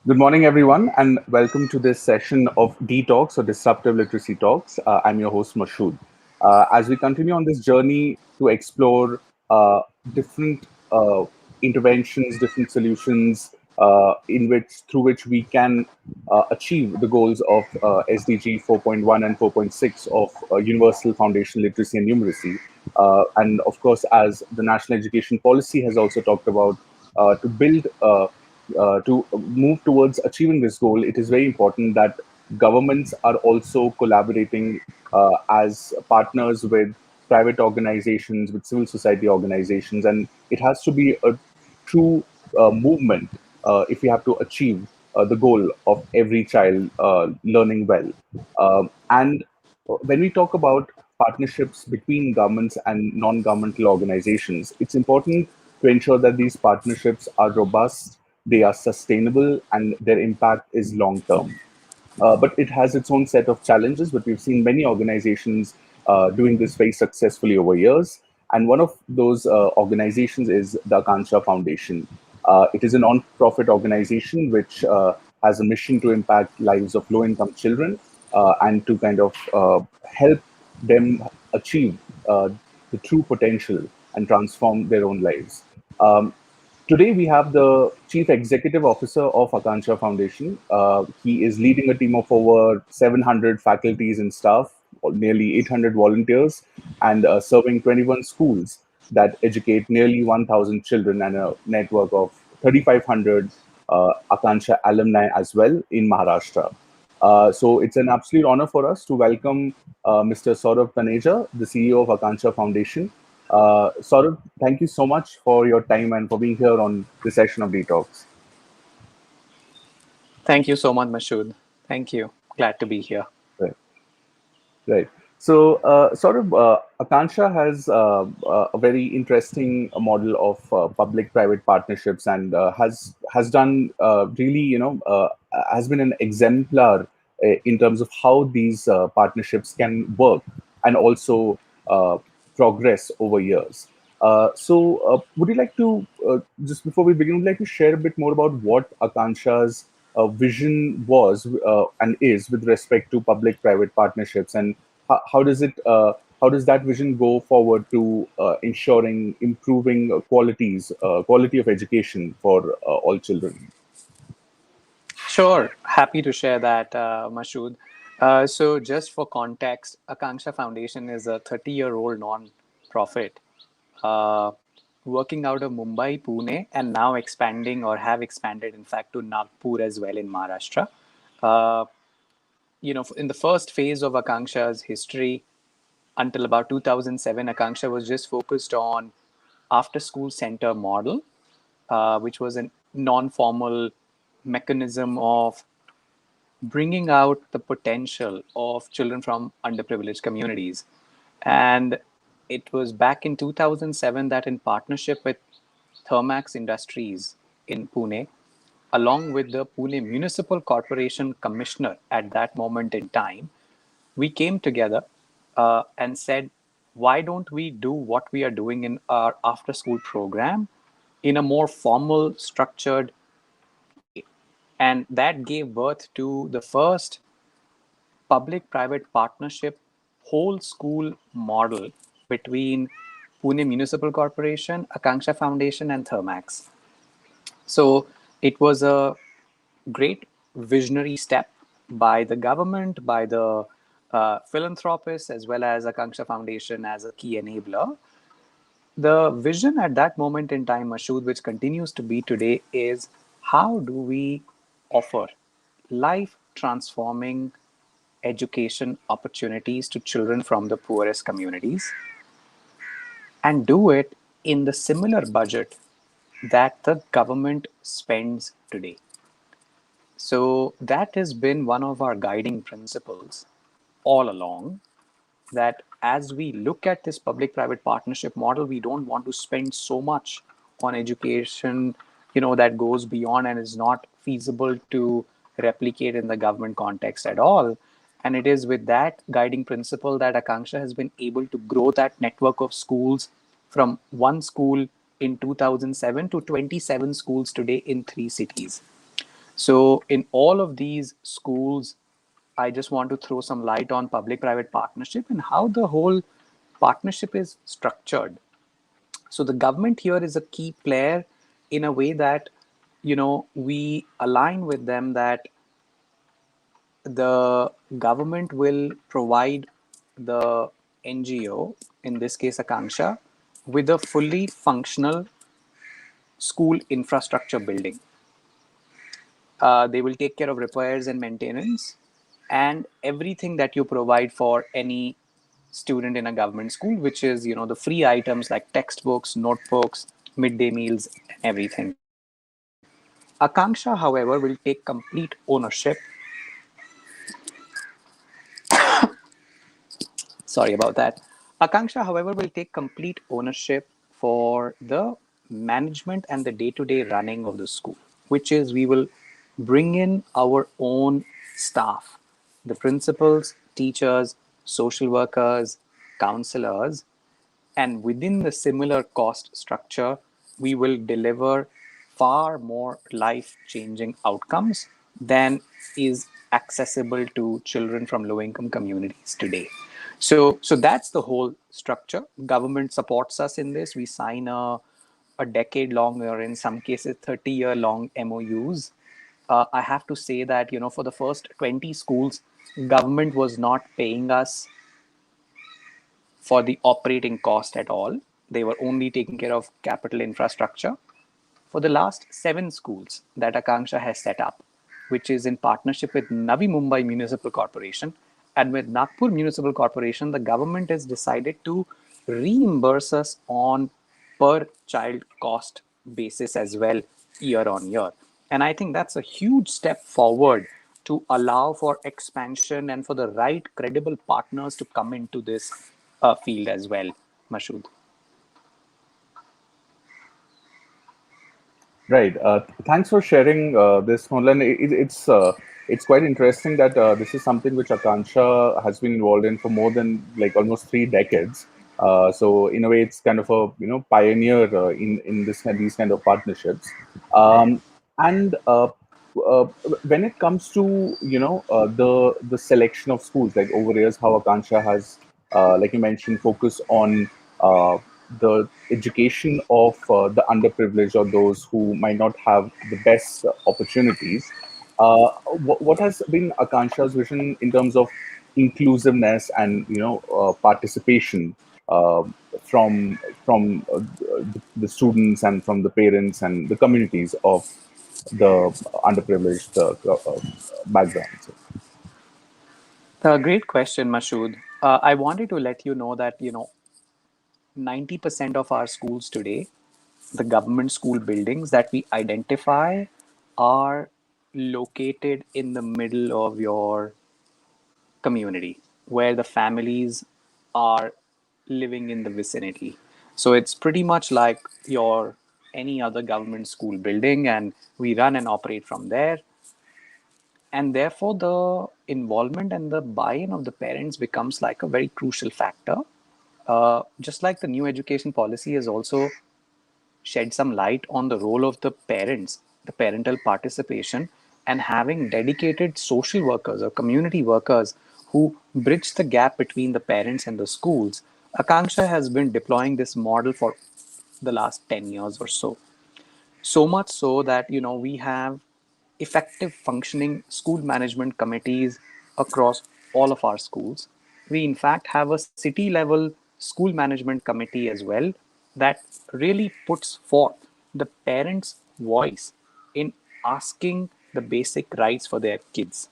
Good morning, everyone, and welcome to this session of D-Talks or Disruptive Literacy Talks. I'm your host, Mashood. As we continue on this journey to explore different interventions, different solutions through which we can achieve the goals of SDG 4.1 and 4.6 of Universal Foundation Literacy and Numeracy. And of course, as the National Education Policy has also talked about, to build to move towards achieving this goal, it is very important that governments are also collaborating as partners with private organizations, with civil society organizations, and it has to be a true movement if we have to achieve the goal of every child learning well. And when we talk about partnerships between governments and non-governmental organizations, it's important to ensure that these partnerships are robust, they are sustainable, and their impact is long term. But it has its own set of challenges, but we've seen many organizations doing this very successfully over years. And one of those organizations is the AKANSHA Foundation. It is a non-profit organization which has a mission to impact lives of low-income children and to kind of help them achieve the true potential and transform their own lives. Today, we have the Chief Executive Officer of Akansha Foundation. He is leading a team of over 700 faculties and staff, or nearly 800 volunteers, and serving 21 schools that educate nearly 1,000 children and a network of 3,500 Akansha alumni as well in Maharashtra. So it's an absolute honor for us to welcome Mr. Saurabh Taneja, the CEO of Akansha Foundation. Saurabh, thank you so much for your time and for being here on this session of Detox. Thank you so much, Mashood. Thank you. Glad to be here. Right, right. So, Akansha has a very interesting model of public-private partnerships and has done really, has been an exemplar in terms of how these partnerships can work and also uh, progress over years. Would you like to just before we begin, would you like to share a bit more about what Akansha's vision was and is with respect to public-private partnerships, and how does it how does that vision go forward to ensuring improving quality of education for all children? Sure. Happy to share that, Mashood. So, just for context, Akanksha Foundation is a 30-year-old non-profit uh, working out of Mumbai, Pune, and now expanding or have expanded, in fact, to Nagpur as well in Maharashtra. Uh, in the first phase of Akanksha's history, until about 2007, Akanksha was just focused on after school center model, which was a non formal mechanism of bringing out the potential of children from underprivileged communities. And it was back in 2007 that, in partnership with Thermax Industries in Pune, along with the Pune Municipal Corporation Commissioner at that moment in time, we came together and said, why don't we do what we are doing in our after school program in a more formal, structured way? And that gave birth to the first public private partnership whole school model between Pune Municipal Corporation, Akanksha Foundation, and Thermax. So it was a great visionary step by the government, by the philanthropists, as well as Akanksha Foundation as a key enabler. The vision at that moment in time, Mashood, which continues to be today, is how do we offer life transforming education opportunities to children from the poorest communities and do it in the similar budget that the government spends today. So that has been one of our guiding principles all along, that as we look at this public private partnership model, we don't want to spend so much on education, that goes beyond and is not feasible to replicate in the government context at all. And it is with that guiding principle that Akanksha has been able to grow that network of schools from one school in 2007 to 27 schools today in 3 cities. So, in all of these schools, I just want to throw some light on public private partnership and how the whole partnership is structured. So, the government here is a key player in a way that, we align with them that the government will provide the NGO, in this case Akanksha, with a fully functional school infrastructure building. They will take care of repairs and maintenance and everything that you provide for any student in a government school, which is, the free items like textbooks, notebooks, midday meals, and everything. Akanksha, however, will take complete ownership. Sorry about that. Akanksha, however, will take complete ownership for the management and the day-to-day running of the school, which is we will bring in our own staff, the principals, teachers, social workers, counselors, and within the similar cost structure, we will deliver far more life changing outcomes than is accessible to children from low income communities today. So that's the whole structure. Government supports us in this. We sign a decade long, or in some cases 30-year long MOUs. I have to say that, for the first 20 schools, government was not paying us for the operating cost at all. They were only taking care of capital infrastructure. For the last 7 schools that Akanksha has set up, which is in partnership with Navi Mumbai Municipal Corporation and with Nagpur Municipal Corporation, the government has decided to reimburse us on per child cost basis as well, year on year. And I think that's a huge step forward to allow for expansion and for the right credible partners to come into this field as well, Mashood. Right. Thanks for sharing this, Mohan. It's quite interesting that this is something which Akansha has been involved in for more than like almost 3 decades. So in a way, it's kind of a pioneer in these kind of partnerships. And when it comes to the selection of schools, like over years, how Akansha has, like you mentioned, focus on the education of the underprivileged or those who might not have the best opportunities. What has been Akansha's vision in terms of inclusiveness and participation uh, from the students and from the parents and the communities of the underprivileged backgrounds? Great question, Mashood. I wanted to let you know that 90% of our schools today, the government school buildings that we identify, are located in the middle of your community where the families are living in the vicinity. So it's pretty much like your any other government school building, and we run and operate from there. And therefore, the involvement and the buy-in of the parents becomes like a very crucial factor. Just like the new education policy has also shed some light on the role of the parents, the parental participation, and having dedicated social workers or community workers who bridge the gap between the parents and the schools. Akanksha has been deploying this model for the last 10 years or so. So much so that we have effective functioning school management committees across all of our schools. We in fact have a city level school management committee as well that really puts forth the parents' voice in asking the basic rights for their kids.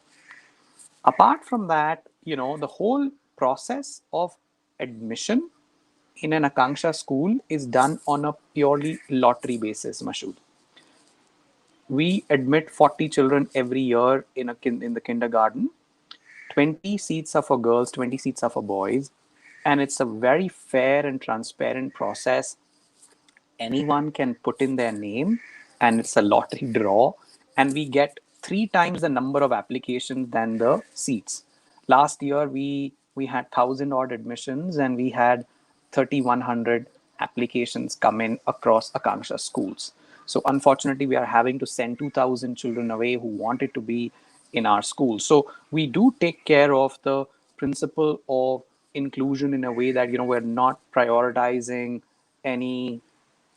Apart from that, the whole process of admission in an Akanksha school is done on a purely lottery basis, Mashood. We admit 40 children every year in the kindergarten. 20 seats are for girls, 20 seats are for boys, and it's a very fair and transparent process. Anyone can put in their name, and it's a lottery draw, and we get 3 times the number of applications than the seats. Last year we had 1,000 odd admissions, and we had 3,100 applications come in across Akanksha schools. So unfortunately, we are having to send 2,000 children away who wanted to be in our school. So we do take care of the principle of inclusion in a way that, we're not prioritizing any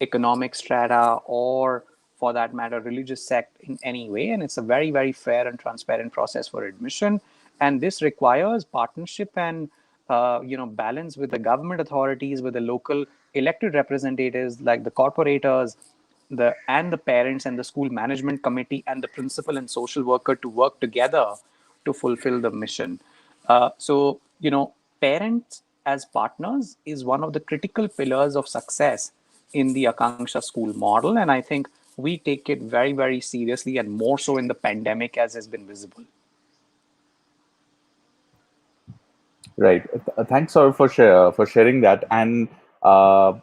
economic strata or, for that matter, religious sect in any way. And it's a very, very fair and transparent process for admission. And this requires partnership and balance with the government authorities, with the local elected representatives like the corporators, the parents and the school management committee and the principal and social worker to work together to fulfill the mission. Parents as partners is one of the critical pillars of success in the Akanksha school model. And I think we take it very, very seriously, and more so in the pandemic, as has been visible. Right. Thanks, Saurav, for sharing that. And uh,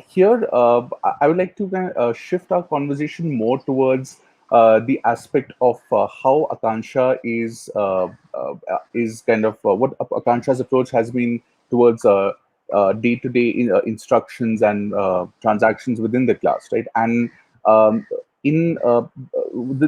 here, I would like to shift our conversation more towards the aspect of how Akansha is kind of what Akansha's approach has been towards day-to-day instructions and transactions within the class, right? And um, in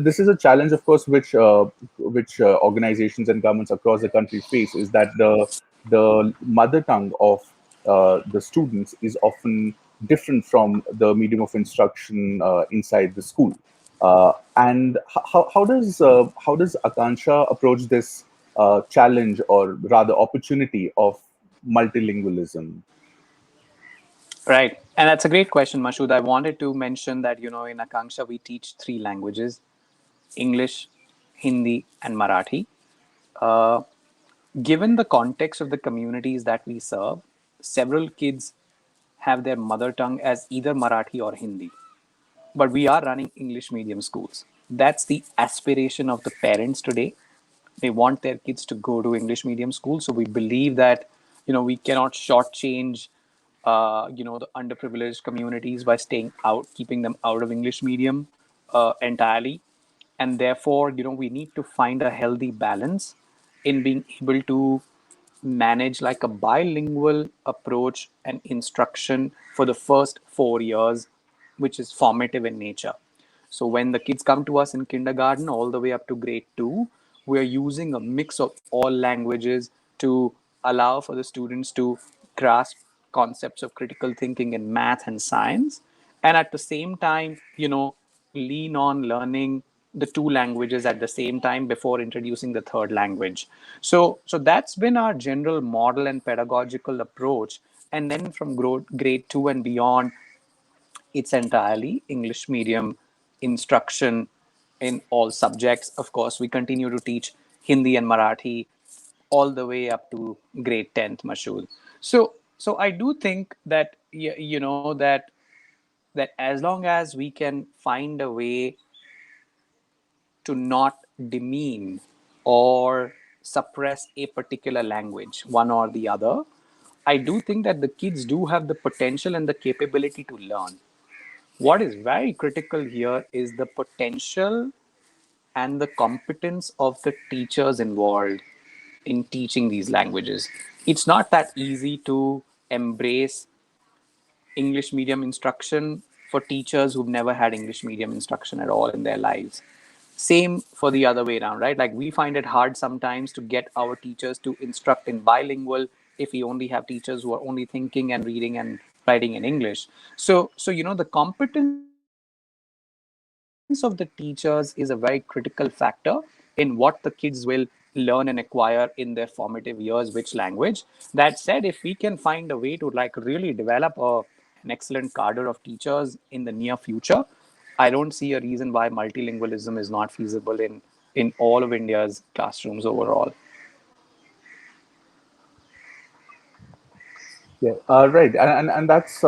this is a challenge, of course, which organizations and governments across the country face, is that the mother tongue of the students is often different from the medium of instruction inside the school. And how does Akansha approach this challenge, or rather opportunity, of multilingualism? Right. And that's a great question, Mashud. I wanted to mention that, in Akanksha, we teach three languages: English, Hindi, and Marathi. Uh, Given the context of the communities that we serve, several kids have their mother tongue as either Marathi or Hindi. But we are running English medium schools. That's the aspiration of the parents today. They want their kids to go to English medium school. So we believe that, we cannot shortchange, the underprivileged communities by staying out, keeping them out of English medium entirely. And therefore, we need to find a healthy balance in being able to manage like a bilingual approach and instruction for the first 4 years, which is formative in nature. So when the kids come to us in kindergarten all the way up to grade two, we are using a mix of all languages to allow for the students to grasp concepts of critical thinking in math and science, and at the same time, lean on learning the two languages at the same time before introducing the third language. So that's been our general model and pedagogical approach. And then from grade two and beyond, it's entirely English medium instruction in all subjects. Of course, we continue to teach Hindi and Marathi all the way up to grade 10th, Mashul. So I do think that that as long as we can find a way to not demean or suppress a particular language, one or the other, I do think that the kids do have the potential and the capability to learn. What is very critical here is the potential and the competence of the teachers involved in teaching these languages. It's not that easy to embrace English medium instruction for teachers who've never had English medium instruction at all in their lives. Same for the other way around, right? Like we find it hard sometimes to get our teachers to instruct in bilingual if we only have teachers who are only thinking and reading and writing in English. So the competence of the teachers is a very critical factor in what the kids will learn and acquire in their formative years, which language. That said, if we can find a way to like really develop an excellent cadre of teachers in the near future, I don't see a reason why multilingualism is not feasible in all of India's classrooms overall. Yeah, right, and that's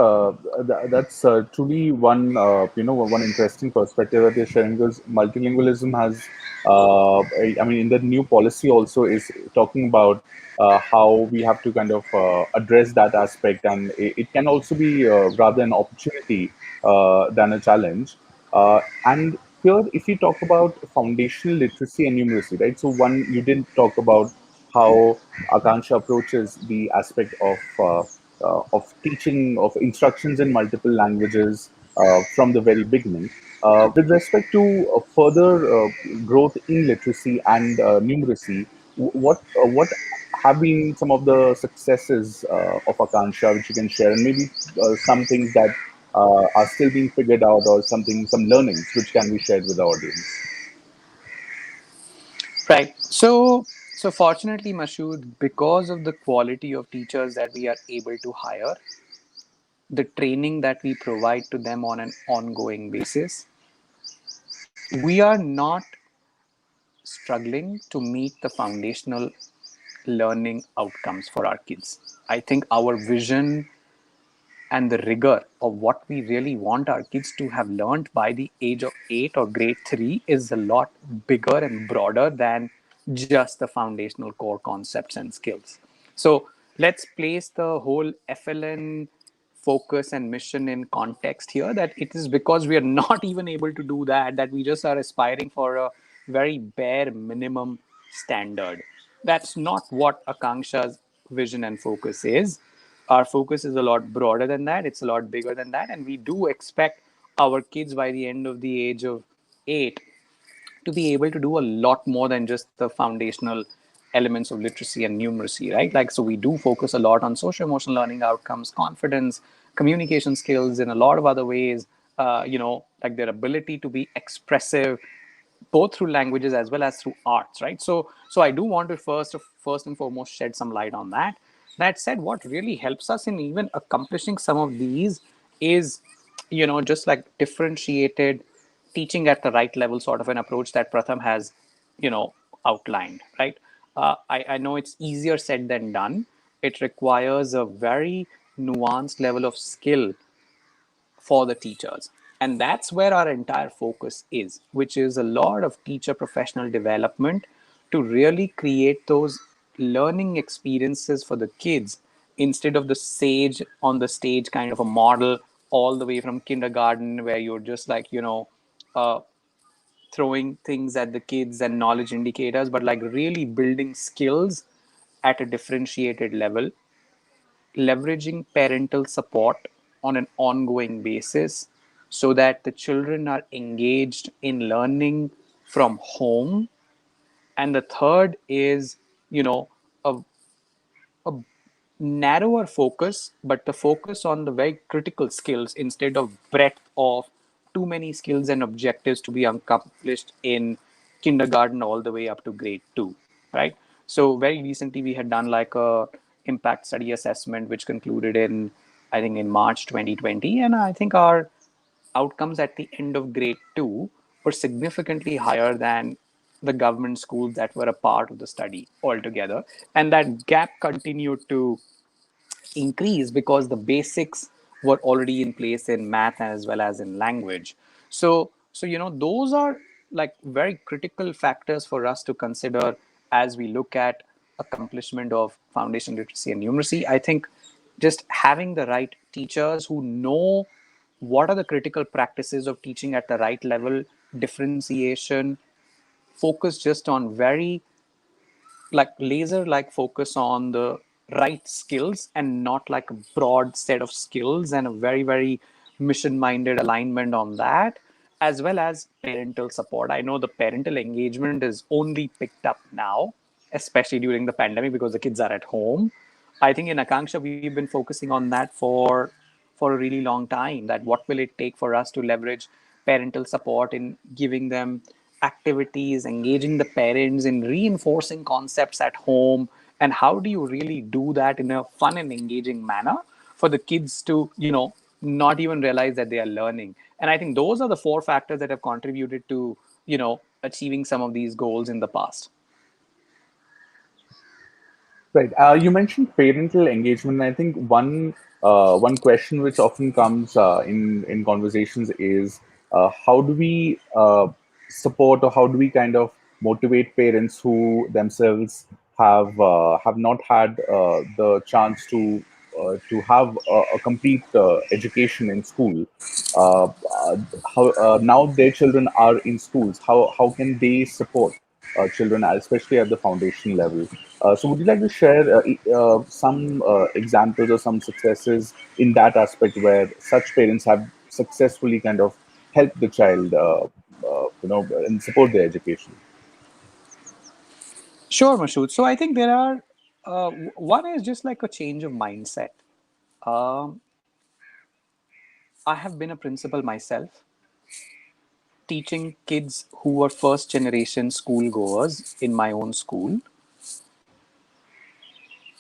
truly one one interesting perspective that you're sharing, because multilingualism has, I mean, in the new policy also is talking about how we have to kind of address that aspect, and it can also be rather an opportunity than a challenge. And here, if we talk about foundational literacy and numeracy, right? So one, you did talk about how Akansha approaches the aspect of teaching, of instructions in multiple languages, from the very beginning. With respect to further growth in literacy and numeracy, what have been some of the successes of Akansha, which you can share, and maybe some things that are still being figured out, or some learnings which can be shared with the audience. Right. So fortunately, Mashood, because of the quality of teachers that we are able to hire, the training that we provide to them on an ongoing basis, we are not struggling to meet the foundational learning outcomes for our kids. I think our vision and the rigor of what we really want our kids to have learned by the age of 8 or grade 3 is a lot bigger and broader than just the foundational core concepts and skills. So let's place the whole FLN focus and mission in context here, that it is because we are not even able to do that, that we just are aspiring for a very bare minimum standard. That's not what Akanksha's vision and focus is. Our focus is a lot broader than that, it's a lot bigger than that, and we do expect our kids by the end of the age of 8 to be able to do a lot more than just the foundational elements of literacy and numeracy, right? Like, so we do focus a lot on social emotional learning outcomes, confidence, communication skills, in a lot of other ways, like their ability to be expressive, both through languages as well as through arts, right? So I do want to first and foremost shed some light on that. That said, what really helps us in even accomplishing some of these is, just like differentiated teaching at the right level sort of an approach that Pratham has, outlined, right? I know it's easier said than done. It requires a very nuanced level of skill for the teachers. And that's where our entire focus is, which is a lot of teacher professional development to really create those learning experiences for the kids instead of the sage on the stage kind of a model all the way from kindergarten, where you're just like, uh, throwing things at the kids and knowledge indicators, but like really building skills at a differentiated level, leveraging parental support on an ongoing basis so that the children are engaged in learning from home. And the third is, a, a narrower focus, but the focus on the very critical skills instead of breadth of too many skills and objectives to be accomplished in kindergarten all the way up to grade 2, right? So very recently we had done like a impact study assessment which concluded in, I think, in March 2020, and I think our outcomes at the end of grade 2 were significantly higher than the government schools that were a part of the study altogether. And that gap continued to increase because the basics were already in place in math as well as in language. So those are like very critical factors for us to consider as we look at accomplishment of foundation literacy and numeracy. I think just having the right teachers who know what are the critical practices of teaching at the right level, differentiation, focus just on very like laser like focus on the right skills and not like a broad set of skills, and a very mission minded alignment on that, as well as parental support. I know the parental engagement is only picked up now, especially during the pandemic because the kids are at home. I think in Akanksha we've been focusing on that for a really long time, that what will it take for us to leverage parental support in giving them activities, engaging the parents in reinforcing concepts at home, and how do you really do that in a fun and engaging manner for the kids to, not even realize that they are learning. And I think those are the four factors that have contributed to, achieving some of these goals in the past. Right. You mentioned parental engagement. I think one question which often comes in conversations is how do we support, or how do we kind of motivate parents who themselves have not had the chance to have a complete education in school. How now their children are in schools. How can they support children, especially at the foundation level? So, would you like to share some examples or some successes in that aspect where such parents have successfully kind of help the child, and support their education? Sure, Mashood. So I think there are one is just like a change of mindset. Um, I have been a principal myself, teaching kids who were first generation schoolgoers in my own school.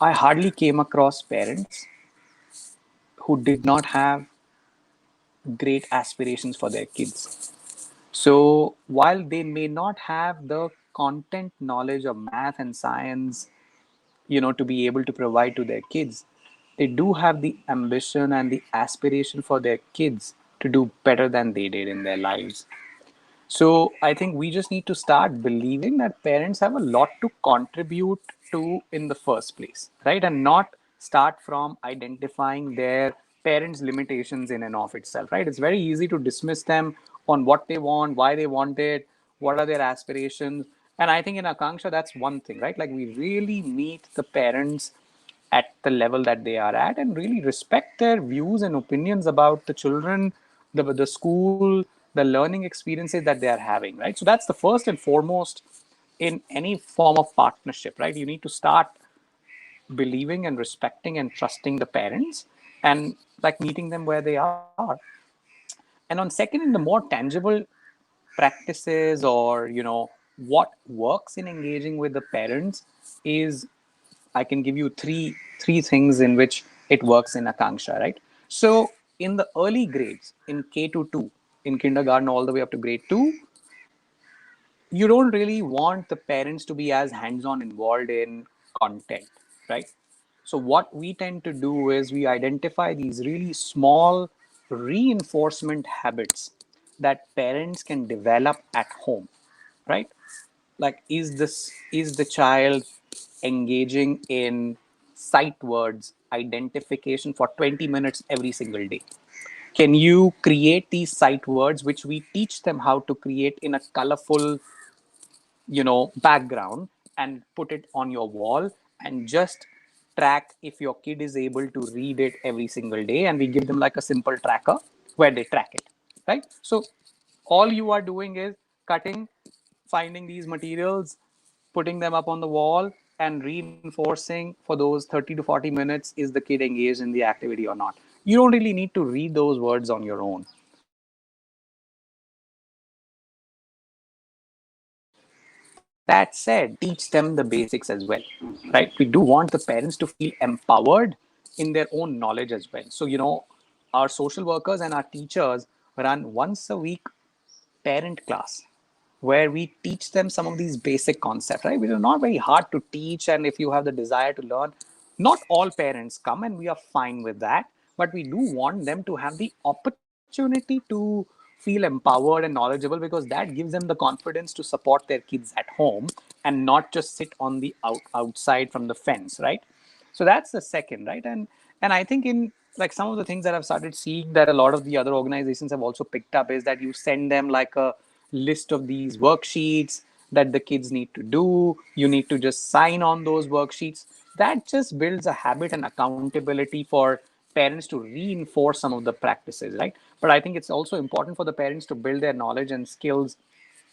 I hardly came across parents who did not have great aspirations for their kids. So while they may not have the content knowledge of math and science, to be able to provide to their kids, they do have the ambition and the aspiration for their kids to do better than they did in their lives. So I think we just need to start believing that parents have a lot to contribute to in the first place, right? And not start from identifying their parents' limitations in and of itself, right? It's very easy to dismiss them on what they want, why they want it, what are their aspirations. And I think in Akanksha, that's one thing, right? Like we really meet the parents at the level that they are at and really respect their views and opinions about the children, the school, the learning experiences that they are having, right? So that's the first and foremost in any form of partnership, right? You need to start believing and respecting and trusting the parents and like meeting them where they are. And on second, in the more tangible practices or what works in engaging with the parents is I can give you three things in which it works in Akanksha, right? So in the early grades, in K to 2, in kindergarten all the way up to grade 2, you don't really want the parents to be as hands-on involved in content, right? So what we tend to do is we identify these really small reinforcement habits that parents can develop at home, right? Like is the child engaging in sight words identification for 20 minutes every single day? Can you create these sight words which we teach them how to create in a colorful background and put it on your wall and just track if your kid is able to read it every single day, and we give them like a simple tracker where they track it, right? So all you are doing is cutting, finding these materials, putting them up on the wall and reinforcing for those 30 to 40 minutes, is the kid engaged in the activity or not. You don't really need to read those words on your own. That said, teach them the basics as well, right? We do want the parents to feel empowered in their own knowledge as well. So our social workers and our teachers run once a week parent class where we teach them some of these basic concepts, right? Which are not very hard to teach. And if you have the desire to learn, not all parents come, and we are fine with that. But we do want them to have the opportunity to feel empowered and knowledgeable because that gives them the confidence to support their kids at home and not just sit on the outside from the fence, right? So that's the second, right? And I think in like some of the things that I've started seeing that a lot of the other organizations have also picked up is that you send them like a list of these worksheets that the kids need to do. You need to just sign on those worksheets. That just builds a habit and accountability for parents to reinforce some of the practices, right? But I think it's also important for the parents to build their knowledge and skills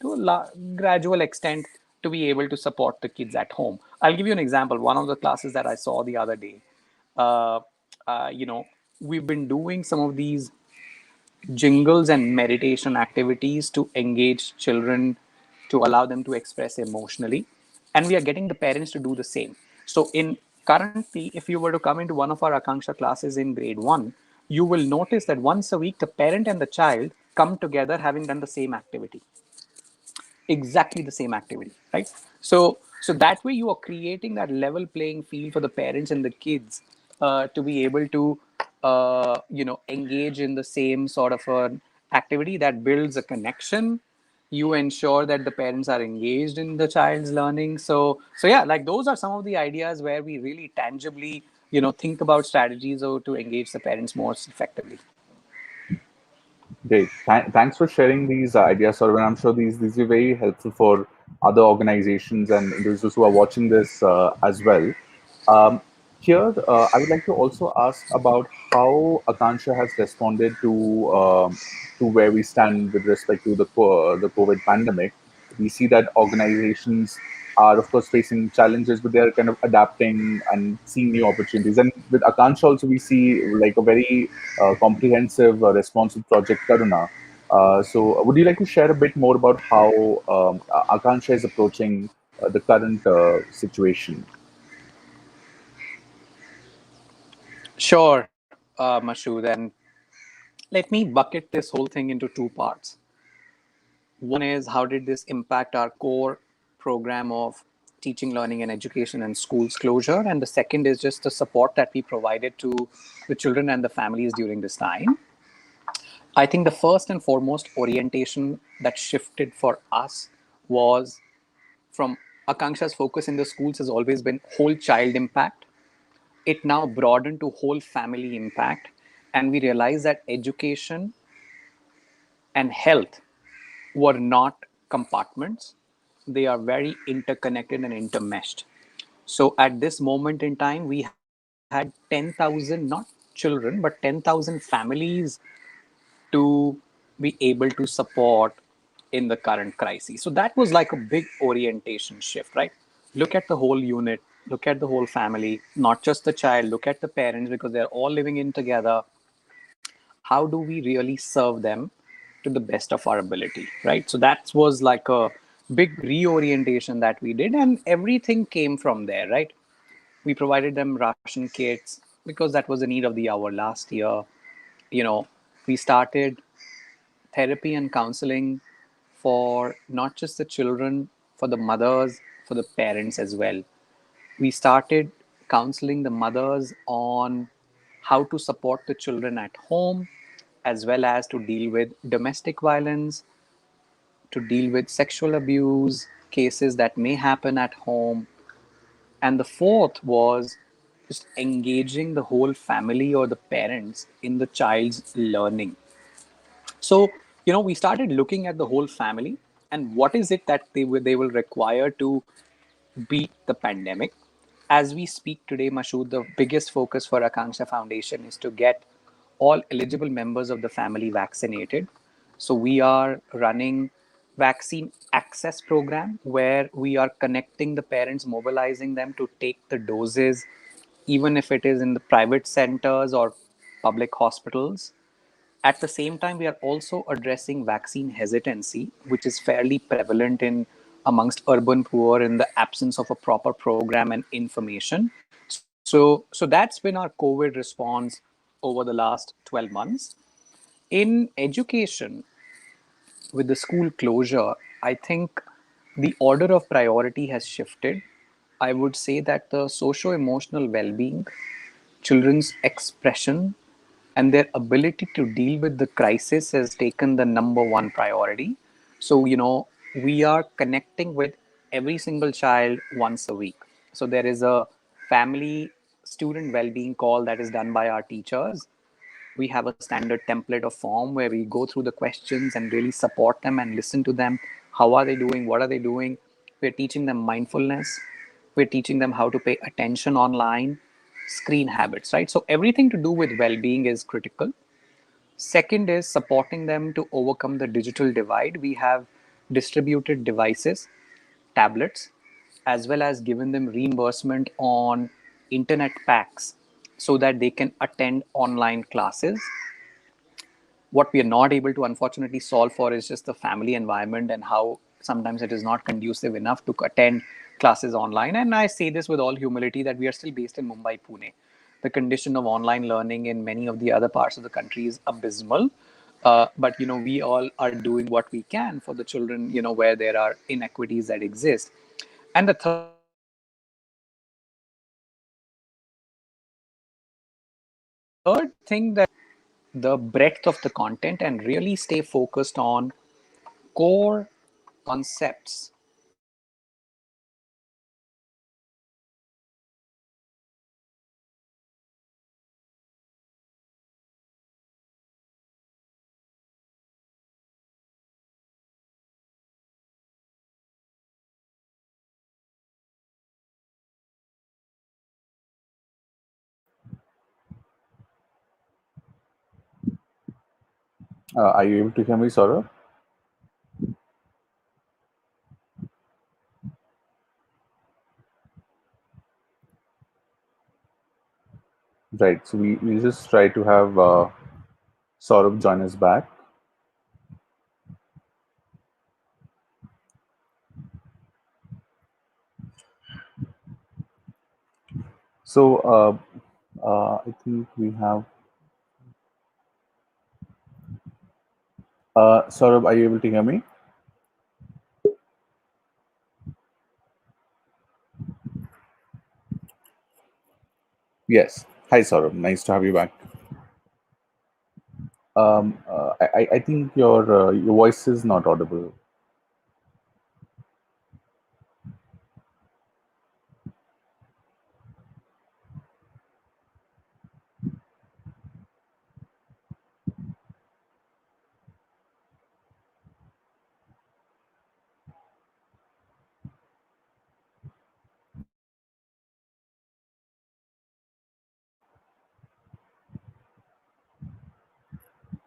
to a gradual extent to be able to support the kids at home. I'll give you an example. One of the classes that I saw the other day, uh, we've been doing some of these jingles and meditation activities to engage children, to allow them to express emotionally, and we are getting the parents to do the same. So in currently, if you were to come into one of our Akanksha classes in grade 1, you will notice that once a week the parent and the child come together having done the same activity, exactly the same activity, right? So that way you are creating that level playing field for the parents and the kids to be able to engage in the same sort of an activity that builds a connection. You ensure that the parents are engaged in the child's learning. So yeah, like those are some of the ideas where we really tangibly think about strategies or to engage the parents more effectively. Great. Thanks for sharing these ideas, Sorvin. I'm sure these are very helpful for other organizations and individuals who are watching this as well. Um, Here, I would like to also ask about how Akansha has responded to where we stand with respect to the COVID pandemic. We see that organizations are, of course, facing challenges, but they are kind of adapting and seeing new opportunities. And with Akansha, also we see like a very comprehensive response to Project Karuna. So, would you like to share a bit more about how Akansha is approaching the current situation? Sure, Mashood. And let me bucket this whole thing into two parts. One is how did this impact our core program of teaching, learning, and education and schools closure? And the second is just the support that we provided to the children and the families during this time. I think the first and foremost orientation that shifted for us was from Akanksha's focus in the schools has always been whole child impact. It now broadened to whole family impact. And we realized that education and health were not compartments, they are very interconnected and intermeshed. So at this moment in time, we had 10,000, not children, but 10,000 families to be able to support in the current crisis. So that was like a big orientation shift, right? Look at the whole unit, look at the whole family, not just the child, look at the parents because they're all living in together. How do we really serve them to the best of our ability, right? So that was like a big reorientation that we did, and everything came from there, right? We provided them ration kits because that was the need of the hour last year. You know, we started therapy and counseling for not just the children, for the mothers, for the parents as well. We started counseling the mothers on how to support the children at home, as well as to deal with domestic violence, to deal with sexual abuse cases that may happen at home. And the fourth was just engaging the whole family or the parents in the child's learning. So, we started looking at the whole family and what is it that they will require to beat the pandemic. As we speak today, Mashood, the biggest focus for Akanksha Foundation is to get all eligible members of the family vaccinated. So we are running vaccine access program where we are connecting the parents, mobilizing them to take the doses, even if it is in the private centers or public hospitals. At the same time, we are also addressing vaccine hesitancy, which is fairly prevalent in amongst urban poor in the absence of a proper program and information. So that's been our COVID response over the last 12 months. In education, with the school closure, I think the order of priority has shifted. I would say that the socio emotional well being, children's expression, and their ability to deal with the crisis has taken the number one priority. So, we are connecting with every single child once a week. So, there is a family student well being call that is done by our teachers. We have a standard template of form where we go through the questions and really support them and listen to them. How are they doing? What are they doing? We're teaching them mindfulness. We're teaching them how to pay attention online, screen habits, right? So everything to do with well-being is critical. Second is supporting them to overcome the digital divide. We have distributed devices, tablets, as well as given them reimbursement on internet packs so that they can attend online classes. What we are not able to unfortunately solve for is just the family environment and how sometimes it is not conducive enough to attend classes online. And I say this with all humility that we are still based in Mumbai, Pune. The condition of online learning in many of the other parts of the country is abysmal. But we all are doing what we can for the children, where there are inequities that exist. And the third thing that we are doing is ensuring that the breadth of the content and really stay focused on core concepts that children Are you able to hear me, Saurabh? Right. So we just try to have Saurabh join us back. So I think we have Saurabh. Are you able to hear me? Yes. Hi, Saurabh. Nice to have you back. I think your voice is not audible.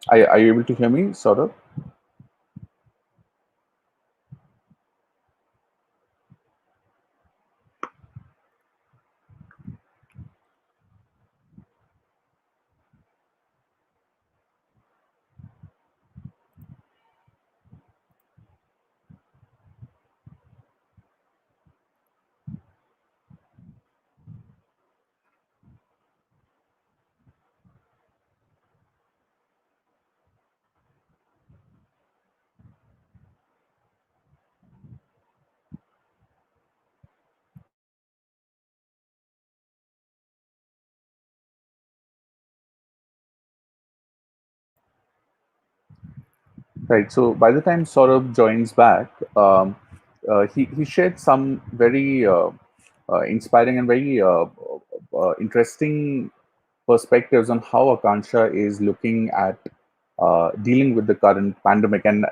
Are you able to hear me, Saurabh? Right. So by the time Saurabh joins back, he shared some very inspiring and very interesting perspectives on how Akansha is looking at dealing with the current pandemic. And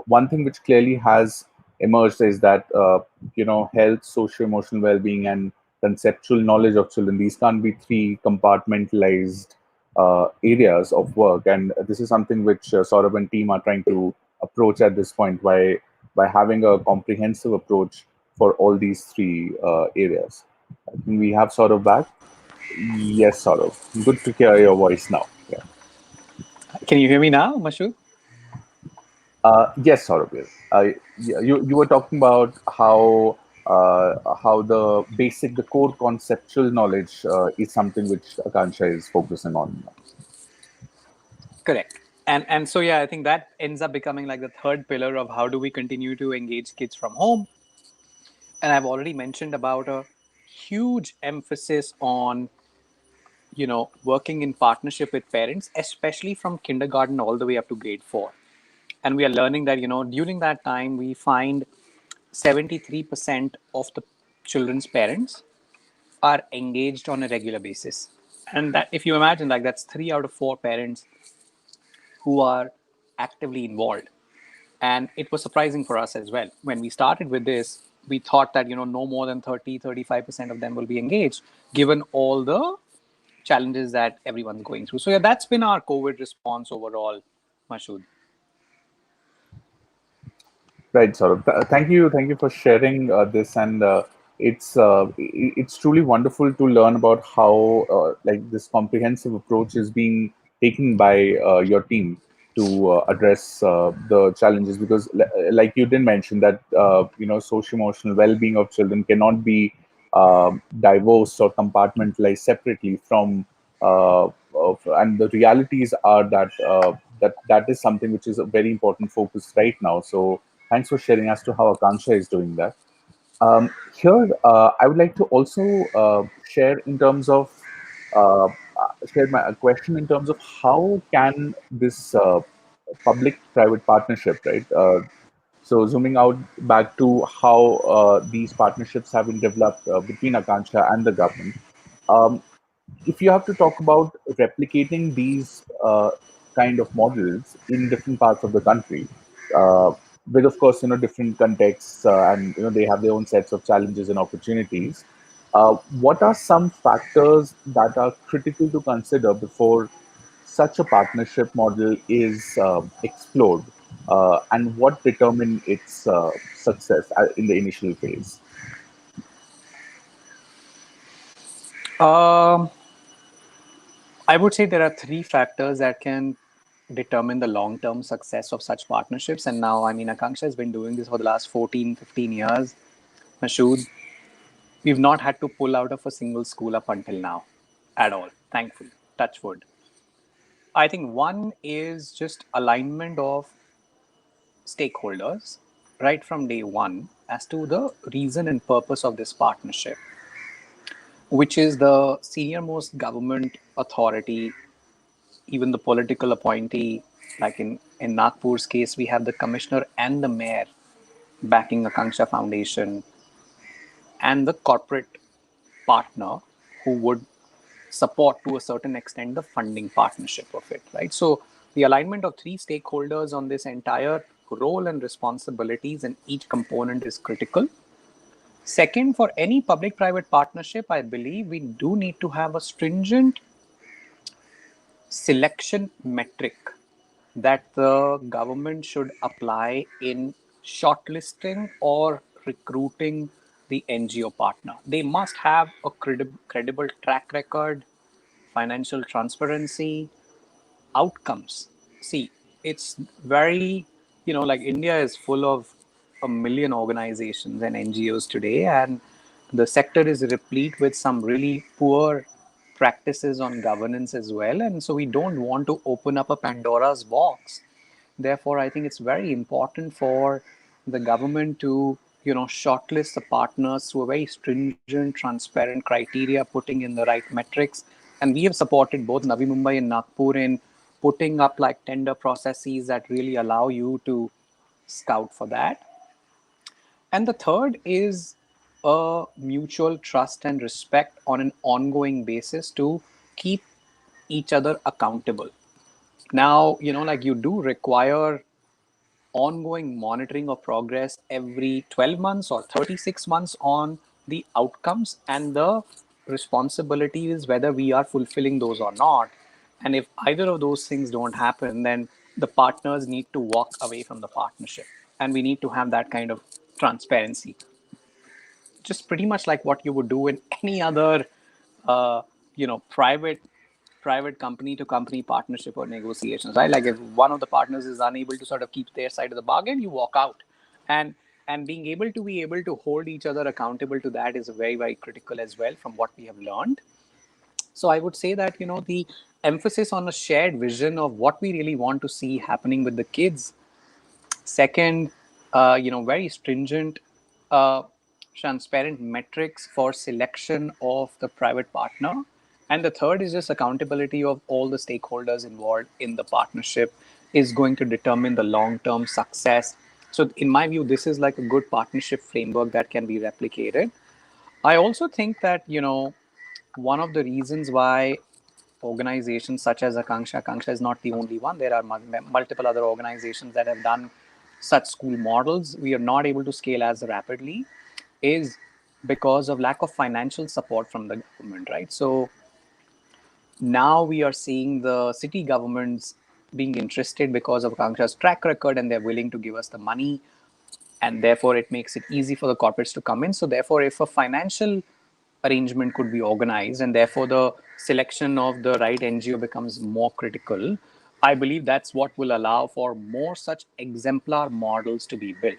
one thing which clearly has emerged is that health, socio-emotional well-being, and conceptual knowledge of children. These can't be three compartmentalized areas of work, and this is something which Saurabh and team are trying to approach at this point by having a comprehensive approach for all these three areas. I think we have Saurabh back. Yes, Saurabh. Good to hear your voice now. Yeah. Can you hear me now, Mashood? Yes, Saurabh. Yes. You were talking about how the basic, the core conceptual knowledge is something which Akansha is focusing on. Correct. And so yeah, I think that ends up becoming like the third pillar of how do we continue to engage kids from home. And I've already mentioned about a huge emphasis on working in partnership with parents, especially from kindergarten all the way up to grade 4. And we are learning that during that time we find 73% of the children's parents are engaged on a regular basis. And that, if you imagine, like that's 3 out of 4 parents who are actively involved. And it was surprising for us as well. When we started with this, we thought that no more than 30-35% of them will be engaged, given all the challenges that everyone's going through. So yeah, that's been our COVID response overall, Mashood. Right, Saurabh. Thank you for sharing this, and it's truly wonderful to learn about how like this comprehensive approach is being taken by your team to address the challenges. Because, like you did mention, that social emotional well-being of children cannot be divorced or compartmentalized separately from and the realities are that that is something which is a very important focus right now. So thanks for sharing as to how Akansha is doing that. Here, I would like to also share in terms of share my question in terms of how can this public-private partnership, right? So zooming out back to how these partnerships have been developed between Akansha and the government. Um, if you have to talk about replicating these kind of models in different parts of the country, uh, with of course different contexts and they have their own sets of challenges and opportunities. What are some factors that are critical to consider before such a partnership model is explored, and what determine its success in the initial phase? Um, I would say there are three factors that can determine the long term success of such partnerships. And now, I mean, Akanksha has been doing this for the last 14, 15 years. Mashood, we've not had to pull out of a single school up until now at all, thankfully. Touch wood. I think one is just alignment of stakeholders right from day one as to the reason and purpose of this partnership, which is the senior most government authority, even the political appointee. Like in Nagpur's case, we have the commissioner and the mayor backing Akanksha Foundation, and the corporate partner who would support to a certain extent the funding partnership of it, right? So the alignment of three stakeholders on this entire role and responsibilities in each component is critical. Second, for any public private partnership, I believe we do need to have a stringent selection metric that the government should apply in shortlisting or recruiting the NGO partner. They must have a credible track record, financial transparency, outcomes. See, it's very, like India is full of a million organizations and NGOs today, and the sector is replete with some really poor practices on governance as well. And so we don't want to open up a Pandora's box. Therefore, I think it's very important for the government to, shortlist the partners through a very stringent, transparent criteria, putting in the right metrics. And we have supported both Navi Mumbai and Nagpur in putting up like tender processes that really allow you to scout for that. And the third is a mutual trust and respect on an ongoing basis to keep each other accountable. Now, like you do require ongoing monitoring of progress every 12 months or 36 months on the outcomes, and the responsibility is whether we are fulfilling those or not. And if either of those things don't happen, then the partners need to walk away from the partnership. And we need to have that kind of transparency, just pretty much like what you would do in any other private company to company partnership or negotiations, right? Like if one of the partners is unable to sort of keep their side of the bargain, you walk out. And being able to hold each other accountable to that is very, very critical as well, from what we have learned. So I would say that, the emphasis on a shared vision of what we really want to see happening with the kids. Second, very stringent, uh, transparent metrics for selection of the private partner. And the third is just accountability of all the stakeholders involved in the partnership is going to determine the long-term success. So in my view, this is like a good partnership framework that can be replicated. I also think that, one of the reasons why organizations such as Akanksha is not the only one. There are multiple other organizations that have done such school models. We are not able to scale as rapidly, is because of lack of financial support from the government, right? So now we are seeing the city governments being interested because of Akanksha's track record, and they're willing to give us the money, and therefore it makes it easy for the corporates to come in. So therefore, if a financial arrangement could be organized, and therefore the selection of the right NGO becomes more critical, I believe that's what will allow for more such exemplar models to be built.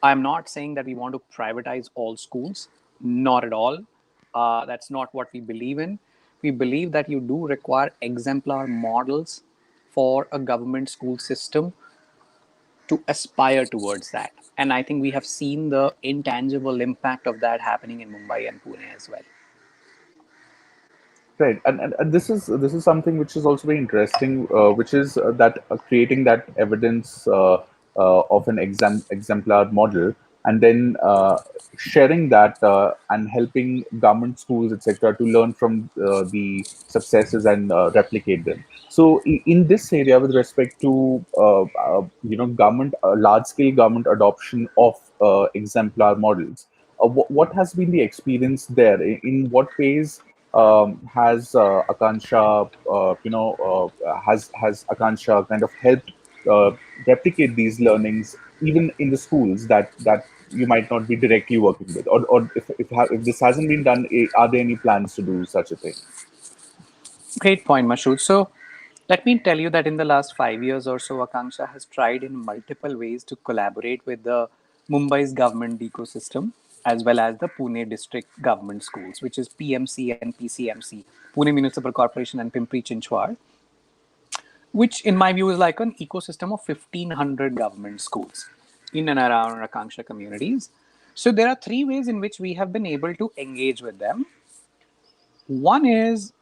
I'm not saying that we want to privatize all schools, not at all. That's not what we believe in. We believe that you do require exemplar models for a government school system to aspire towards that. And I think we have seen the intangible impact of that happening in Mumbai and Pune as well. Right, and this is something which is also very interesting, which is that creating that evidence of an exemplar model, and then sharing that and helping government schools, etc., to learn from the successes and replicate them. So, in this area, with respect to government, large scale government adoption of exemplar models, what has been the experience there? In what ways has Akansha, has Akansha kind of helped uh, replicate these learnings even in the schools that you might not be directly working with, or if this hasn't been done, are there any plans to do such a thing? Great point, Mashood. So, let me tell you that in the last 5 years or so, Akanksha has tried in multiple ways to collaborate with the Mumbai's government ecosystem as well as the Pune district government schools, which is PMC and PCMC, Pune Municipal Corporation and Pimpri Chinchwad, which in my view is like an ecosystem of 1,500 government schools in and around Akanksha communities. So there are three ways in which we have been able to engage with them. One is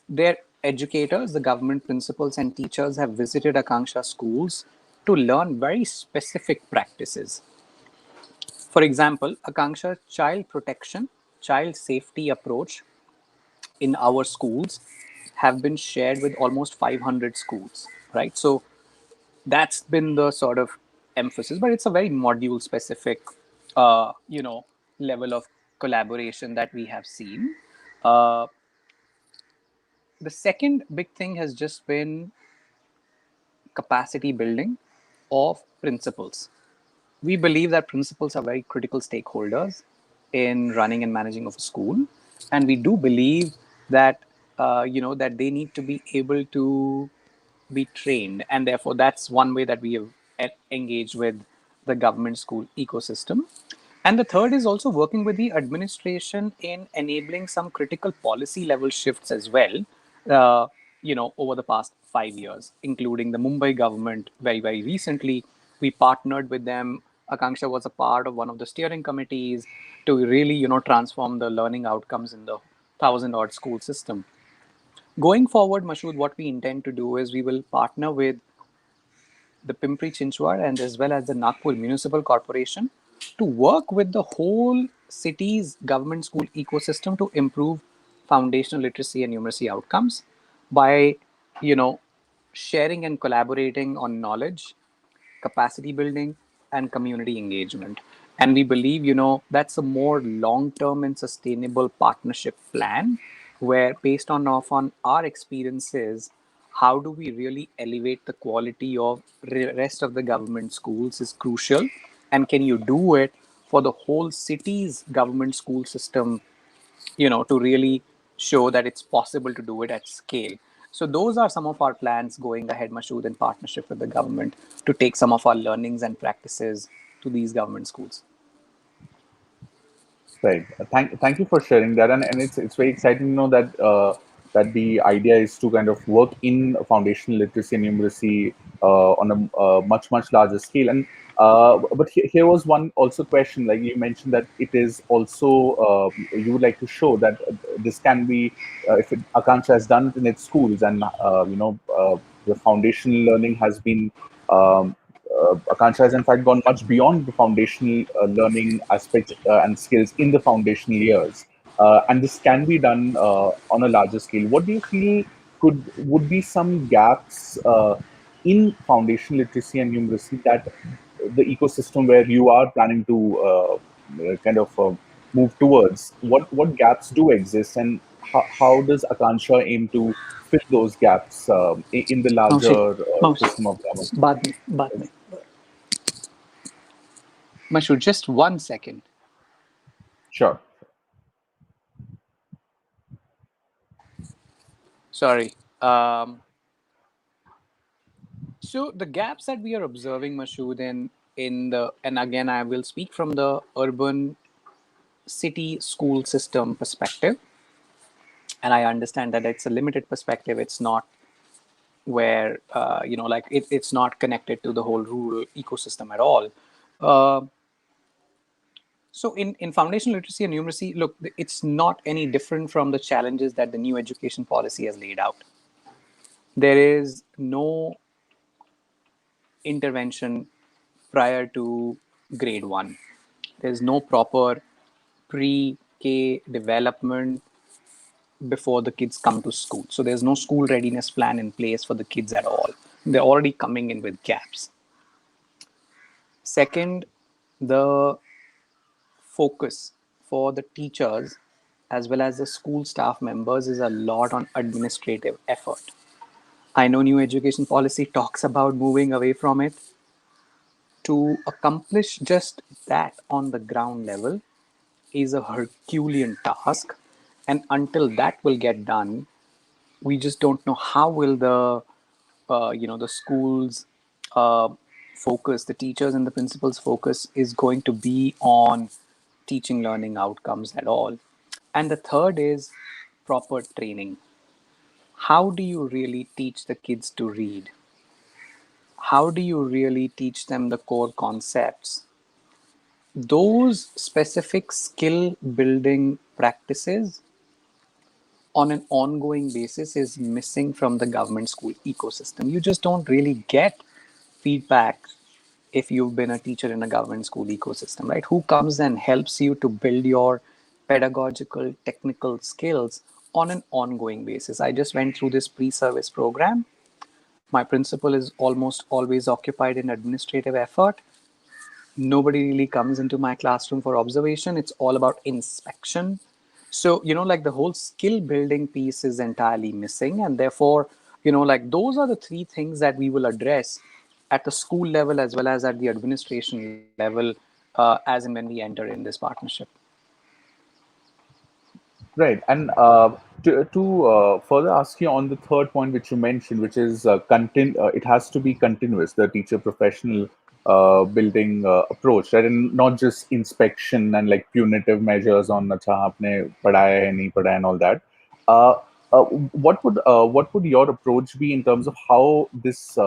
their educators, the government principals and teachers have visited Akanksha schools to learn very specific practices. For example, Akanksha child protection, child safety approach in our schools have been shared with almost 500 schools, right? So that's been the sort of emphasis, but it's a very module specific, uh, you know, level of collaboration that we have seen. Uh, the second big thing has just been capacity building of principals. We believe that principals are very critical stakeholders in running and managing of a school, and we do believe that that they need to be able to be trained, and therefore that's one way that we have engaged with the government school ecosystem. And the third is also working with the administration in enabling some critical policy level shifts as well, over the past 5 years, including the Mumbai government. Very, very recently, we partnered with them. Akanksha was a part of one of the steering committees to really, transform the learning outcomes in the thousand odd school system. Going forward, Mashood, what we intend to do is we will partner with the Pimpri Chinchwad and as well as the Nagpur Municipal Corporation to work with the whole city's government school ecosystem to improve foundational literacy and numeracy outcomes by, you know, sharing and collaborating on knowledge, capacity building, and community engagement. And we believe, that's a more long-term and sustainable partnership plan where based on our experiences, how do we really elevate the quality of rest of the government schools is crucial. And can you do it for the whole city's government school system, to really show that it's possible to do it at scale. So those are some of our plans going ahead, Mashood, in partnership with the government to take some of our learnings and practices to these government schools. Right. Thank you for sharing that, and it's very exciting to know that the idea is to kind of work in foundational literacy and numeracy on a much larger scale. And but here was one also question, like you mentioned that it is also you would like to show that this can be if Akansha has done it in its schools, and the foundational learning has been. Akansha has in fact gone much beyond the foundational learning aspects and skills in the foundational years, and this can be done on a larger scale. What do you feel would be some gaps in foundational literacy and numeracy that the ecosystem where you are planning to kind of move towards? What gaps do exist, and how does Akansha aim to fill those gaps in the Maushi, larger Maushi, system of government? बाद में. Mashood, just 1 second. Sure. Sorry. So the gaps that we are observing, Mashood, and again, I will speak from the urban city school system perspective, and I understand that it's a limited perspective. It's not where it's not connected to the whole rural ecosystem at all. Uh, so in foundational literacy and numeracy, look, it's not any different from the challenges that the new education policy has laid out. There is no intervention prior to grade one. There's no proper pre-K development before the kids come to school. So there's no school readiness plan in place for the kids at all. They're already coming in with gaps. Second, the focus for the teachers as well as the school staff members is a lot on administrative effort. I know new education policy talks about moving away from it. To accomplish just that on the ground level is a Herculean task. And until that will get done, we just don't know how will the schools uh, focus, the teachers and the principals focus is going to be on teaching learning outcomes at all. And the third is proper training. How do you really teach the kids to read? How do you really teach them the core concepts? Those specific skill building practices on an ongoing basis is missing from the government school ecosystem. You just don't really get feedback if you've been a teacher in a government school ecosystem, right? Who comes and helps you to build your pedagogical, technical skills on an ongoing basis? I just went through this pre service program. My principal is almost always occupied in administrative effort. Nobody really comes into my classroom for observation. It's all about inspection. So, like the whole skill building piece is entirely missing. And therefore, like those are the three things that we will address at the school level as well as at the administration level as and when we enter in this partnership. Right. And to further ask you on the third point which you mentioned, which is it has to be continuous, the teacher professional building approach, right? And not just inspection and like punitive measures on acha aapne padhaya hai, nahi padhaya and all that. Uh, what would your approach be in terms of how this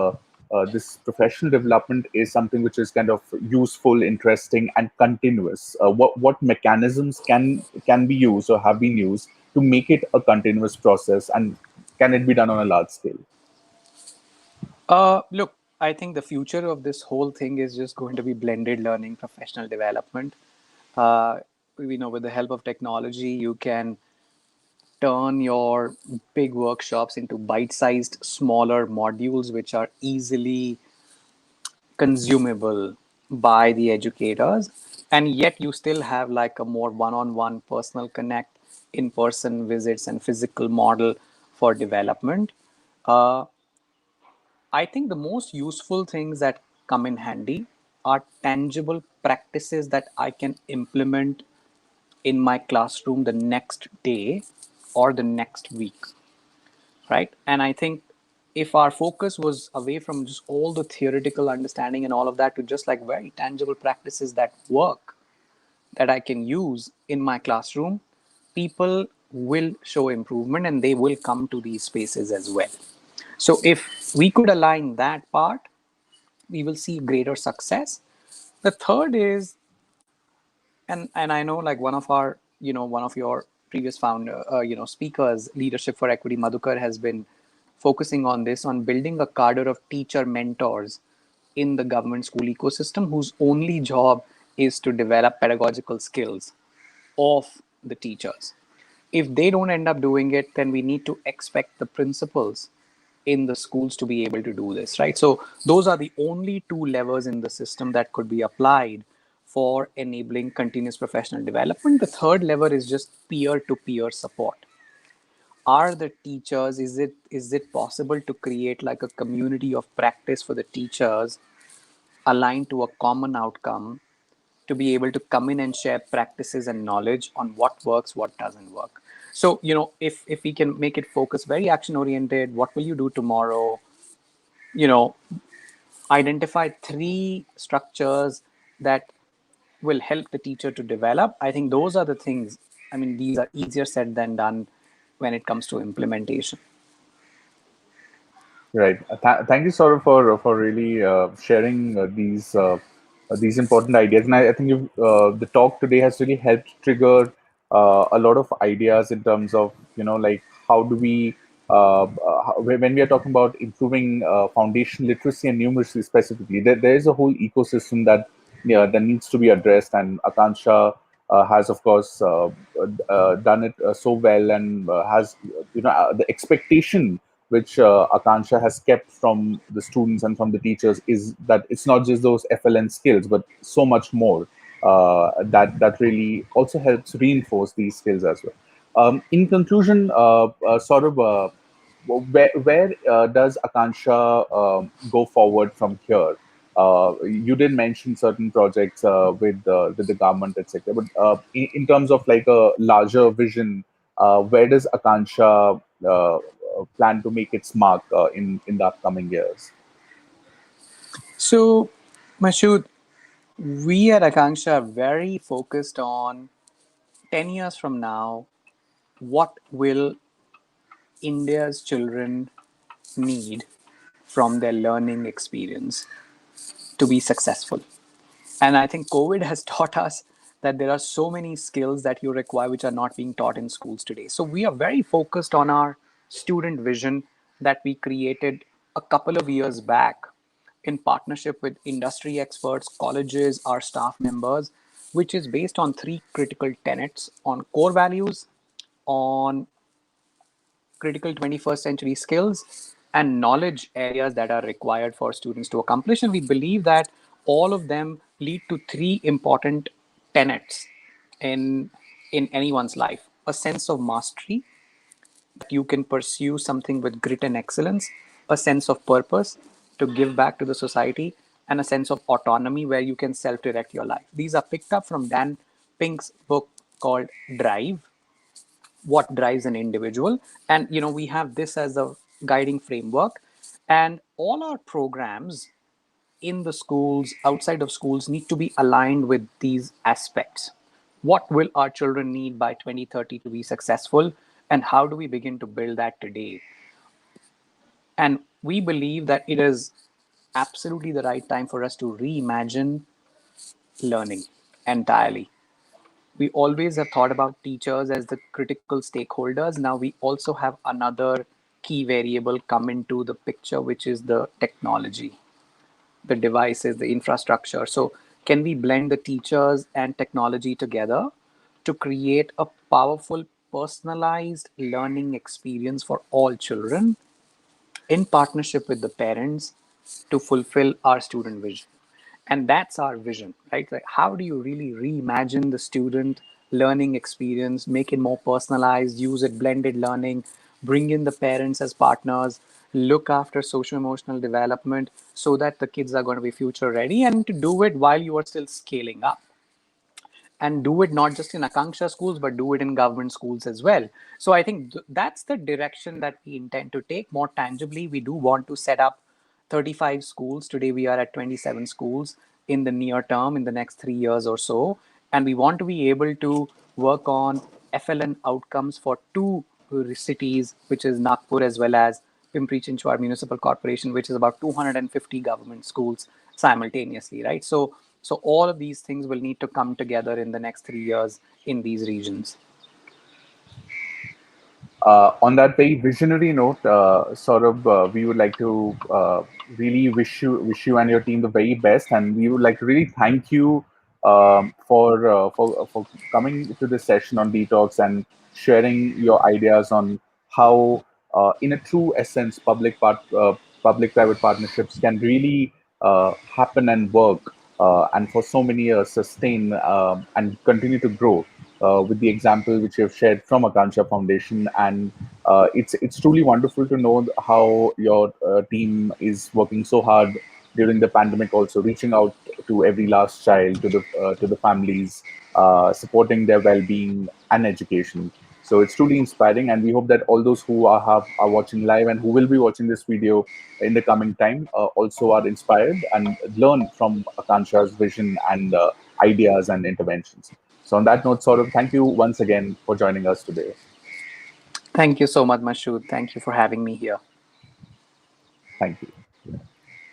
professional development is something which is kind of useful, interesting, and continuous? What mechanisms can be used or have been used to make it a continuous process, and can it be done on a large scale? Look, I think the future of this whole thing is just going to be blended learning, professional development. Uh, with the help of technology, you can turn your big workshops into bite-sized, smaller modules, which are easily consumable by the educators, and yet you still have like a more one-on-one personal connect, in-person visits and physical model for development. uh, I think the most useful things that come in handy are tangible practices that I can implement in my classroom the next day or the next week, right? And I think if our focus was away from just all the theoretical understanding and all of that to just like very tangible practices that work, that I can use in my classroom, people will show improvement and they will come to these spaces as well. So if we could align that part, we will see greater success. The third is, and I know like one of your previous founder speakers, leadership for equity, Madhukar, has been focusing on this, on building a cadre of teacher mentors in the government school ecosystem whose only job is to develop pedagogical skills of the teachers. If they don't end up doing it, then we need to expect the principals in the schools to be able to do this, right? So those are the only two levers in the system that could be applied for enabling continuous professional development. The third lever is just peer-to-peer support. Are the teachers, is it possible to create like a community of practice for the teachers aligned to a common outcome, to be able to come in and share practices and knowledge on what works, what doesn't work? So if we can make it focus very action oriented, what will you do tomorrow, you know identify three structures that will help the teacher to develop. I think those are the things. I mean, these are easier said than done when it comes to implementation. Right. Thank you, Saurabh, for really sharing these important ideas. And I think the talk today has really helped trigger a lot of ideas in terms of like how do we when we are talking about improving foundation literacy and numeracy specifically, there is a whole ecosystem that that needs to be addressed, and Akansha has of course done it so well, and has the expectation which Akansha has kept from the students and from the teachers is that it's not just those FLN skills, but so much more that really also helps reinforce these skills as well. In conclusion, where does Akansha go forward from here? You did mention certain projects with the government, etc. But in terms of like a larger vision, where does Akansha plan to make its mark in the upcoming years? So, Mashood, we at Akanksha are very focused on 10 years from now, what will India's children need from their learning experience to be successful? And I think COVID has taught us that there are so many skills that you require which are not being taught in schools today. So we are very focused on our student vision that we created a couple of years back in partnership with industry experts, colleges, our staff members, which is based on three critical tenets: on core values, on critical 21st century skills, and knowledge areas that are required for students to accomplish. And we believe that all of them lead to three important tenets in anyone's life: a sense of mastery, that you can pursue something with grit and excellence; a sense of purpose, to give back to the society; and a sense of autonomy, where you can self direct your life. These are picked up from Dan Pink's book called Drive: What Drives an Individual. And we have this as a guiding framework, and all our programs in the schools, outside of schools, need to be aligned with these aspects. What will our children need by 2030 to be successful, and how do we begin to build that today? And we believe that it is absolutely the right time for us to reimagine learning entirely. We always have thought about teachers as the critical stakeholders. Now we also have another key variable come into the picture, which is the technology, the devices, the infrastructure. So, can we blend the teachers and technology together to create a powerful, personalized learning experience for all children in partnership with the parents to fulfill our student vision? And that's our vision, right? Like, how do you really reimagine the student learning experience, make it more personalized, use it blended learning, bring in the parents as partners, look after social emotional development so that the kids are going to be future ready, and to do it while you are still scaling up, and do it not just in Akanksha schools, but do it in government schools as well. So I think that's the direction that we intend to take more tangibly. We do want to set up 35 schools. Today we are at 27 schools in the near term, in the next 3 years or so. And we want to be able to work on FLN outcomes for two cities, which is Nagpur as well as Pimpri Chinchwad Municipal Corporation, which is about 250 government schools simultaneously, right? So all of these things will need to come together in the next 3 years in these regions. On that very visionary note, Saurabh, we would like to really wish you and your team the very best, and we would like to really thank you for coming to this session on Detox and sharing your ideas on how, in a true essence, public-private partnerships can really happen and work, and for so many years sustain and continue to grow with the example which you have shared from Akansha Foundation. And it's truly wonderful to know how your team is working so hard during the pandemic, also reaching out to every last child, to the families, supporting their well-being and education. So it's truly inspiring, and we hope that all those who are watching live and who will be watching this video in the coming time also are inspired and learn from Akansha's vision and ideas and interventions. So, on that note, Saurabh, thank you once again for joining us today. Thank you so much, Mashood. Thank you for having me here. Thank you.